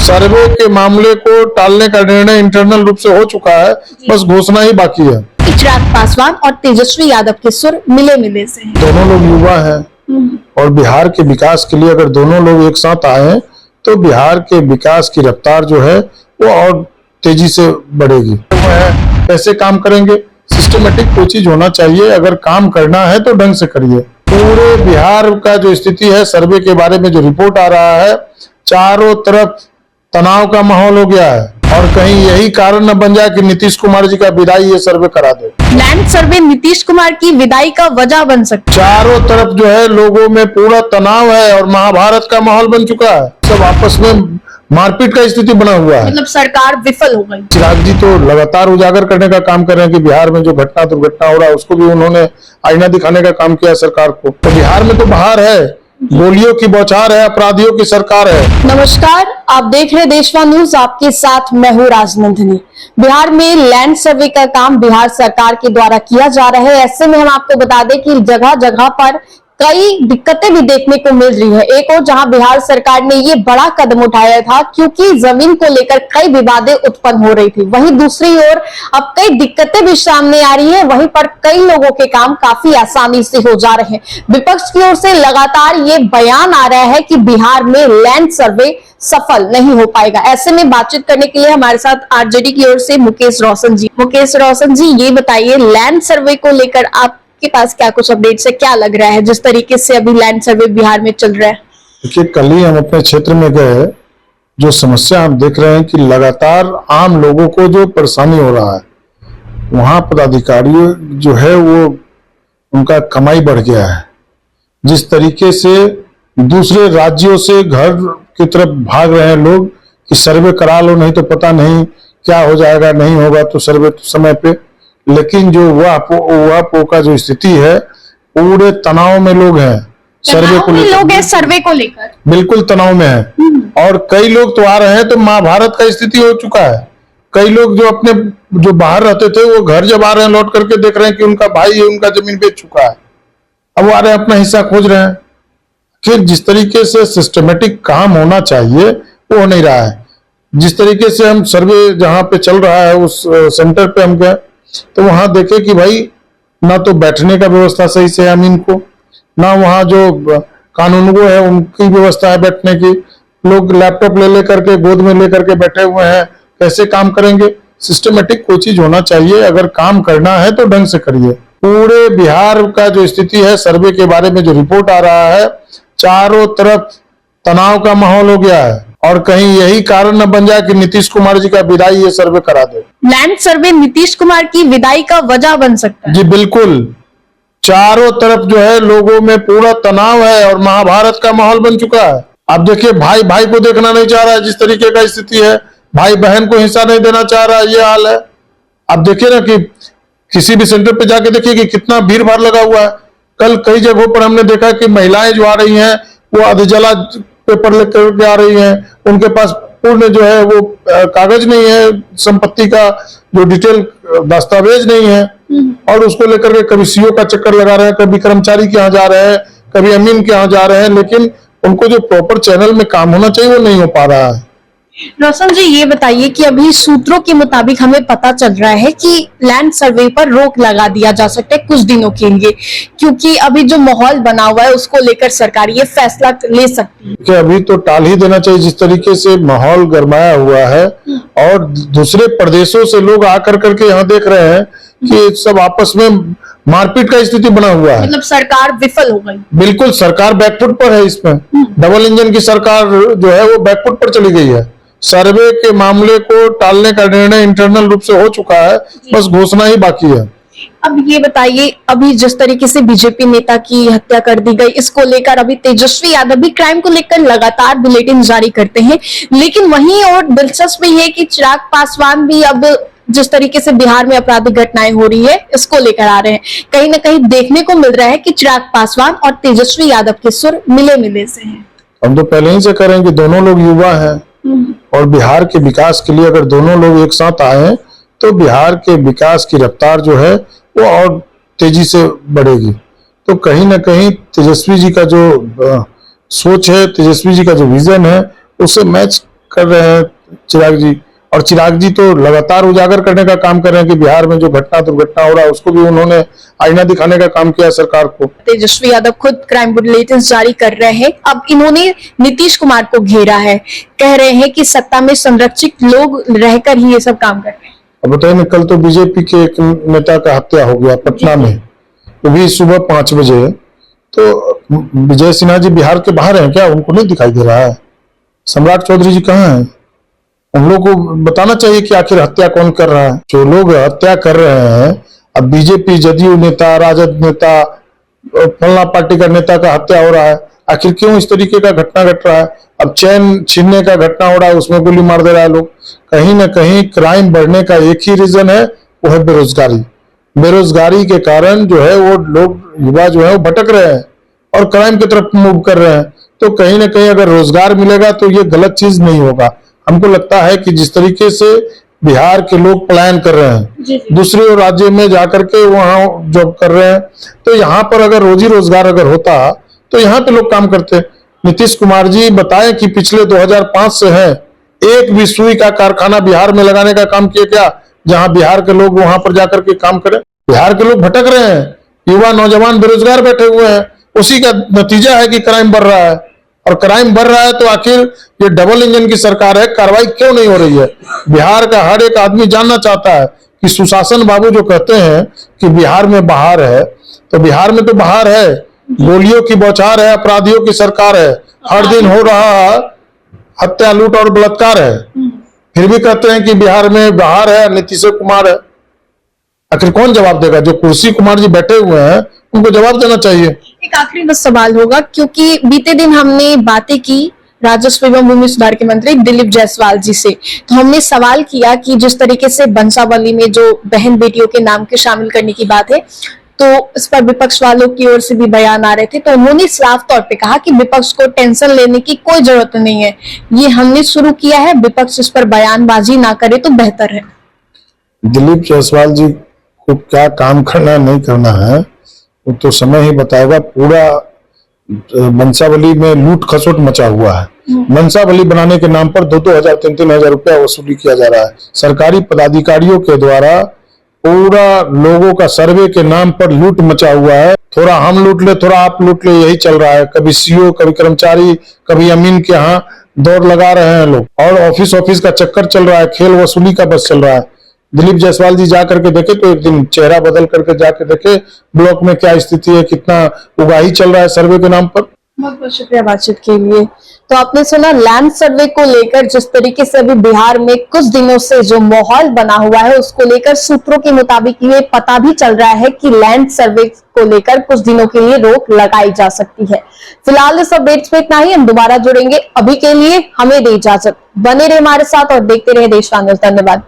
सर्वे के मामले को टालने का निर्णय इंटरनल रूप से हो चुका है, बस घोषणा ही बाकी है। चिराग पासवान और तेजस्वी यादव के सुर मिले मिले से हैं। दोनों लोग युवा हैं और बिहार के विकास के लिए अगर दोनों लोग एक साथ आए तो बिहार के विकास की रफ्तार जो है वो और तेजी से बढ़ेगी। कैसे काम करेंगे? सिस्टमेटिक कोई चीज होना चाहिए। अगर काम करना है तो ढंग से करिए। पूरे बिहार का जो स्थिति है, सर्वे के बारे में जो रिपोर्ट आ रहा है, चारों तरफ तनाव का माहौल हो गया है और कहीं यही कारण न बन जाए कि नीतीश कुमार जी का विदाई ये सर्वे करा दे। लैंड सर्वे नीतीश कुमार की विदाई का वजह बन सकता है। चारों तरफ जो है लोगों में पूरा तनाव है और महाभारत का माहौल बन चुका है। सब आपस में मारपीट का स्थिति बना हुआ है। मतलब सरकार विफल हो गई। चिराग जी तो लगातार उजागर करने का काम कर रहे हैं कि बिहार में जो घटना दुर्घटना हो रहा है उसको भी उन्होंने आईना दिखाने का काम किया सरकार को। तो बिहार में तो बाहर है, गोलियों की बौछार है, अपराधियों की सरकार है। नमस्कार, आप देख रहे देशवान न्यूज, आपके साथ मैं हूँ राजनंदिनी। बिहार में लैंड सर्वे का काम बिहार सरकार के द्वारा किया जा रहा है। ऐसे में हम आपको बता दें कि जगह जगह पर कई दिक्कतें भी देखने को मिल रही है। एक और जहां बिहार सरकार ने ये बड़ा कदम उठाया था क्योंकि जमीन को लेकर कई विवादें उत्पन्न हो रही थी, वहीं दूसरी ओर अब कई दिक्कतें भी सामने आ रही है। वहीं पर कई लोगों के काम काफी आसानी से हो जा रहे हैं। विपक्ष की ओर से लगातार ये बयान आ रहा है कि बिहार में लैंड सर्वे सफल नहीं हो पाएगा। ऐसे में बातचीत करने के लिए हमारे साथ आरजेडी की ओर से मुकेश रोशन जी। मुकेश रोशन जी, ये बताइए लैंड सर्वे को लेकर आप के पास क्या कुछ अपडेट है? क्या लग रहा है जिस तरीके से अभी लैंड सर्वे बिहार में चल रहा है? देखिए, कल ही हम अपने क्षेत्र में गए, जो समस्या हम देख रहे हैं कि लगातार आम लोगों को जो परेशानी हो रहा है, वहां पदाधिकारी जो है वो उनका कमाई बढ़ गया है। जिस तरीके से दूसरे राज्यों से घर की तरफ भाग रहे हैं लोग कि सर्वे करा लो, नहीं तो पता नहीं क्या हो जाएगा, नहीं होगा तो सर्वे समय पे। लेकिन जो वापो का जो स्थिति है, पूरे तनाव में लोग हैं। सर्वे को लेकर बिल्कुल तनाव में है और कई लोग तो आ रहे हैं तो महाभारत का स्थिति हो चुका है। कई लोग जो अपने जो बाहर रहते थे वो घर जब आ रहे हैं लौट करके देख रहे हैं कि उनका भाई उनका जमीन बेच चुका है, अब वो आ रहे हैं अपना हिस्सा खोज रहे हैं। फिर जिस तरीके से सिस्टमेटिक काम होना चाहिए वो हो नहीं रहा है। जिस तरीके से हम सर्वे जहां पे चल रहा है उस सेंटर पे हम गए तो वहां देखे कि भाई ना तो बैठने का व्यवस्था सही से है अमीन को, ना वहां जो कानूनगो है उनकी व्यवस्था है बैठने की। लोग लैपटॉप ले लेकर के गोद में लेकर के बैठे हुए हैं, कैसे काम करेंगे? सिस्टमेटिक कोई चीज होना चाहिए। अगर काम करना है तो ढंग से करिए। पूरे बिहार का जो स्थिति है, सर्वे के बारे में जो रिपोर्ट आ रहा है, चारों तरफ तनाव का माहौल हो गया है और कहीं यही कारण न बन जाए कि नीतीश कुमार जी का विदाई ये सर्वे करा दे। लैंड सर्वे नीतीश कुमार की विदाई का वजह बन सकता है। जी बिल्कुल, चारों तरफ जो है लोगों में पूरा तनाव है और महाभारत का माहौल बन चुका है। आप देखिए, भाई भाई को देखना नहीं चाह रहा है, जिस तरीके का स्थिति है, भाई बहन को हिस्सा नहीं देना चाह रहा है, ये हाल है। आप देखिए ना कि किसी भी सेंटर पे जाके देखिए कि कितना भीड़ भाड़ लगा हुआ है। कल कई जगहों पर हमने देखा कि महिलाएं जो आ रही हैं वो अधजला पेपर लेकर के आ रही हैं, उनके पास पूर्ण जो है वो कागज नहीं है, संपत्ति का जो डिटेल दस्तावेज नहीं है और उसको लेकर के कभी सीओ का चक्कर लगा रहे हैं, कभी कर्मचारी के यहाँ जा रहे हैं, कभी अमीन के यहाँ जा रहे हैं, लेकिन उनको जो प्रॉपर चैनल में काम होना चाहिए वो नहीं हो पा रहा है। रोशन जी, ये बताइए कि अभी सूत्रों के मुताबिक हमें पता चल रहा है कि लैंड सर्वे पर रोक लगा दिया जा सकता है कुछ दिनों के लिए, क्योंकि अभी जो माहौल बना हुआ है उसको लेकर सरकार ये फैसला ले सकती है कि अभी तो टाल ही देना चाहिए। जिस तरीके से माहौल गरमाया हुआ है और दूसरे प्रदेशों से लोग आकर करके यहाँ देख रहे हैं कि सब आपस में मारपीट का स्थिति बना हुआ है। मतलब सरकार विफल हो गई। बिल्कुल, सरकार बैकफुट पर है। इसमें डबल इंजन की सरकार जो है वो बैकफुट पर चली गई है। सर्वे के मामले को टालने का निर्णय इंटरनल रूप से हो चुका है, बस घोषणा ही बाकी है। अब ये बताइए, अभी जिस तरीके से बीजेपी नेता की हत्या कर दी गई, इसको लेकर अभी तेजस्वी यादव भी क्राइम को लेकर लगातार बुलेटिन जारी करते हैं, लेकिन वहीं और दिलचस्प ये है कि चिराग पासवान भी अब जिस तरीके से बिहार में आपराधिक घटनाएं हो रही है इसको लेकर आ रहे हैं। कहीं ना कहीं देखने को मिल रहा है कि चिराग पासवान और तेजस्वी यादव के सुर मिले मिले से हैं। हम तो पहले ही से कह रहे हैं कि दोनों लोग युवा हैं और बिहार के विकास के लिए अगर दोनों लोग एक साथ आए तो बिहार के विकास की रफ्तार जो है वो और तेजी से बढ़ेगी। तो कहीं ना कहीं तेजस्वी जी का जो सोच है, तेजस्वी जी का जो विजन है, उससे मैच कर रहे हैं चिराग जी, और चिराग जी तो लगातार उजागर करने का काम कर रहे हैं कि बिहार में जो दुर्घटना हो रहा है उसको भी उन्होंने आईना दिखाने का काम किया सरकार को। तेजस्वी यादव खुद क्राइम बुलेटिन जारी कर रहे हैं। अब इन्होंने नीतीश कुमार को घेरा है, कह रहे हैं कि सत्ता में संरक्षित लोग रहकर ही ये सब काम कर रहे हैं। अब बताइए ना, कल तो बीजेपी के एक नेता का हत्या हो गया पटना में, वो भी सुबह 5 बजे। तो विजय सिन्हा जी बिहार के बाहर हैं क्या? उनको नहीं दिखाई दे रहा है? सम्राट चौधरी जी कहाँ हैं? हम लोग को बताना चाहिए कि आखिर हत्या कौन कर रहा है। जो लोग हत्या कर रहे हैं, अब बीजेपी, जदयू नेता, राजद नेता, फलना पार्टी का नेता का हत्या हो रहा है, आखिर क्यों इस तरीके का घटना घट रहा है? अब चैन छीनने का घटना हो रहा है, उसमें गोली मार दे रहा है लोग। कहीं ना कहीं क्राइम बढ़ने का एक ही रीजन है, वो है बेरोजगारी। बेरोजगारी के कारण जो है वो लोग, युवा जो है वो भटक रहे हैं और क्राइम की तरफ मूव कर रहे हैं। तो कहीं ना कहीं अगर रोजगार मिलेगा तो ये गलत चीज नहीं होगा। हमको लगता है कि जिस तरीके से बिहार के लोग पलायन कर रहे हैं, दूसरे राज्य में जाकर के वहां जॉब कर रहे हैं, तो यहाँ पर अगर रोजी रोजगार अगर होता तो यहाँ पे लोग काम करते। नीतीश कुमार जी बताएं कि पिछले 2005 से है, एक भी सुई का कारखाना बिहार में लगाने का काम किया क्या, जहां बिहार के लोग वहां पर जाकर के काम करें? बिहार के लोग भटक रहे हैं, युवा नौजवान बेरोजगार बैठे हुए हैं। उसी का नतीजा है कि क्राइम बढ़ रहा है, और क्राइम बढ़ रहा है तो आखिर ये डबल इंजन की सरकार है, कार्रवाई क्यों नहीं हो रही है? बिहार का हर एक आदमी जानना चाहता है कि सुशासन बाबू जो कहते हैं कि बिहार में बहार है, तो बिहार में तो बहार है, गोलियों की बौछार है, अपराधियों की सरकार है, हर दिन हो रहा हत्या, लूट और बलात्कार है, फिर भी कहते हैं कि बिहार में बहार है, नीतीश कुमार है। आखिर कौन जवाब देगा? जो कुर्सी कुमार जी बैठे हुए हैं उनको जवाब देना चाहिए। एक आखिरी बस सवाल होगा, क्योंकि बीते दिन हमने बातें की राजस्व एवं भूमि सुधार के मंत्री दिलीप जायसवाल जी से, तो हमने सवाल किया कि जिस तरीके से बंसावली में जो बहन बेटियों के नाम के शामिल करने की बात है, तो इस पर विपक्ष वालों की ओर से भी बयान आ रहे थे, तो उन्होंने साफ तौर पे कहा कि विपक्ष को टेंशन लेने की कोई जरूरत नहीं है, ये हमने शुरू किया है, विपक्ष इस पर बयानबाजी ना करे तो बेहतर है। दिलीप जायसवाल जी को क्या काम करना नहीं करना है वो तो समय ही बताएगा। पूरा बंसावली में लूट खसोट मचा हुआ है। बंसावली बनाने के नाम पर 2-2 हजार 3-3 हजार रुपया वसूली किया जा रहा है सरकारी पदाधिकारियों के द्वारा। पूरा लोगों का सर्वे के नाम पर लूट मचा हुआ है। थोड़ा हम लूट ले, थोड़ा आप लूट ले, यही चल रहा है। कभी सीओ, कभी कर्मचारी, कभी अमीन के यहाँ दौड़ लगा रहे हैं लोग, और ऑफिस का चक्कर चल रहा है, खेल वसूली का बस चल रहा है। दिलीप जायसवाल जी जा करके देखे तो एक दिन चेहरा बदल करके जाके देखे ब्लॉक में क्या स्थिति है, कितना उगाही चल रहा है सर्वे के नाम पर। बहुत बहुत शुक्रिया बातचीत के लिए। तो आपने सुना लैंड सर्वे को लेकर जिस तरीके से अभी बिहार में कुछ दिनों से जो माहौल बना हुआ है, उसको लेकर सूत्रों के मुताबिक ये पता भी चल रहा है कि लैंड सर्वे को लेकर कुछ दिनों के लिए रोक लगाई जा सकती है। फिलहाल इस अपडेट्स में इतना ही, हम दोबारा जुड़ेंगे। अभी के लिए हमें दे इजाजत, बने रहे हमारे साथ और देखते रहे देशवान न्यूज़। धन्यवाद।